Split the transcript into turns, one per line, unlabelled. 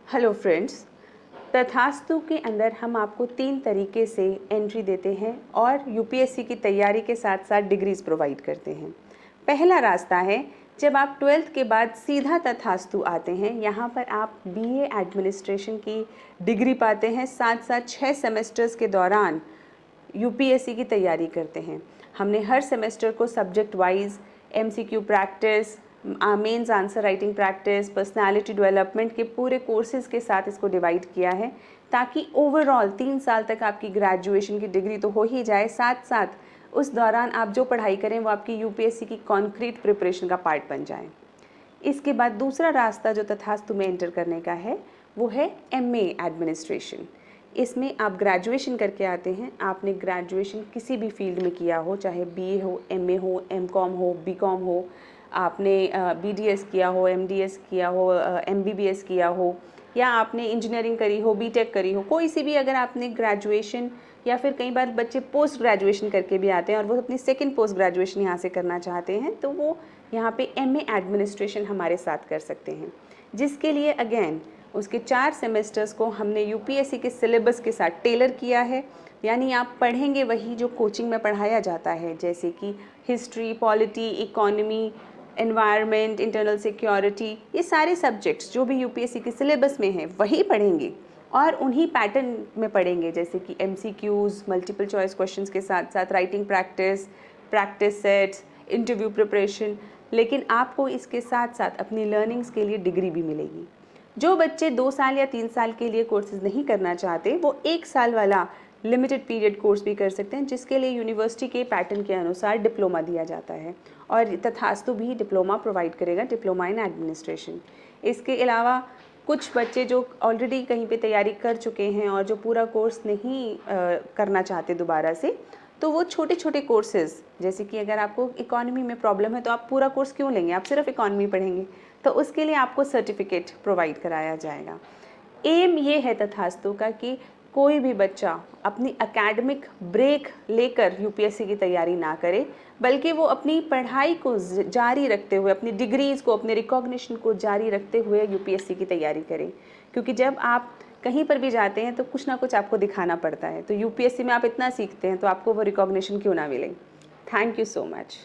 Hello friends, तथास्तु के अंदर हम आपको 3 तरीके से एंट्री देते हैं और यूपीएससी की तैयारी के साथ साथ डिग्रीज प्रोवाइड करते हैं। पहला रास्ता है जब आप 12th के बाद सीधा तथास्तु आते हैं। यहाँ पर आप बीए एडमिनिस्ट्रेशन की डिग्री पाते हैं, साथ साथ 6 सेमेस्टर्स के दौरान यूपीएससी की तैयारी करते हैं। हमने हर सेमेस्टर को subject wise MCQ practice, mains answer writing practice, personality development के पूरे कोर्सेज के साथ इसको डिवाइड किया है, ताकि ओवरऑल 3 साल तक आपकी ग्रेजुएशन की डिग्री तो हो ही जाए, साथ साथ उस दौरान आप जो पढ़ाई करें वो आपकी यूपीएससी की कॉन्क्रीट प्रिपरेशन का पार्ट बन जाए। इसके बाद दूसरा रास्ता जो तथास्तु में एंटर करने का है वो है एमए एडमिनिस्ट्रेशन। इसमें आप ग्रेजुएशन करके आते हैं। आपने ग्रेजुएशन किसी भी फील्ड में किया हो, चाहे बीए हो, एमए हो, एमकॉम हो, बीकॉम हो, आपने बीडीएस किया हो, एमडीएस किया हो, एमबीबीएस किया हो, या आपने इंजीनियरिंग करी हो, बीटेक करी हो, कोई सी भी अगर आपने ग्रेजुएशन, या फिर कई बार बच्चे पोस्ट ग्रेजुएशन करके भी आते हैं और वो अपनी सेकंड पोस्ट ग्रेजुएशन यहाँ से करना चाहते हैं, तो वो यहाँ पे एमए एडमिनिस्ट्रेशन हमारे साथ कर सकते हैं, जिसके लिए अगेन उसके 4 सेमेस्टर्स को हमने यूपीएससी के सिलेबस के साथ टेलर किया है। यानी आप पढ़ेंगे वही जो कोचिंग में पढ़ाया जाता है, जैसे कि history, polity, economy, environment, internal security, ये सारे सब्जेक्ट्स जो भी यूपीएससी के सिलेबस में हैं वही पढ़ेंगे और उन्हीं पैटर्न में पढ़ेंगे, जैसे कि एमसीक्यूज़, मल्टीपल चॉइस क्वेश्चंस के साथ साथ writing practice, practice sets, interview preparation. लेकिन आपको इसके साथ साथ अपनी लर्निंग्स के लिए डिग्री भी मिलेगी। जो बच्चे 2 साल या 3 साल के लिए कोर्सेज नहीं करना चाहते, वो 1 साल वाला लिमिटेड पीरियड कोर्स भी कर सकते हैं, जिसके लिए यूनिवर्सिटी के पैटर्न के अनुसार डिप्लोमा दिया जाता है और तथास्तु भी डिप्लोमा प्रोवाइड करेगा, डिप्लोमा इन एडमिनिस्ट्रेशन। इसके अलावा कुछ बच्चे जो ऑलरेडी कहीं पे तैयारी कर चुके हैं और जो पूरा कोर्स नहीं करना चाहते दोबारा से, तो वो छोटे छोटे कोर्सेज, जैसे कि अगर आपको इकोनॉमी में प्रॉब्लम है तो आप पूरा कोर्स क्यों लेंगे, आप सिर्फ इकोनॉमी पढ़ेंगे, तो उसके लिए आपको सर्टिफिकेट प्रोवाइड कराया जाएगा। एम ये है तथास्तु का कि कोई भी बच्चा अपनी एकेडमिक ब्रेक लेकर यूपीएससी की तैयारी ना करे, बल्कि वो अपनी पढ़ाई को जारी रखते हुए, अपनी डिग्रीज़ को, अपने रिकॉग्निशन को जारी रखते हुए यूपीएससी की तैयारी करें। क्योंकि जब आप कहीं पर भी जाते हैं तो कुछ ना कुछ आपको दिखाना पड़ता है, तो यूपीएससी में आप इतना सीखते हैं तो आपको वो रिकॉग्निशन क्यों ना मिले। Thank you so much.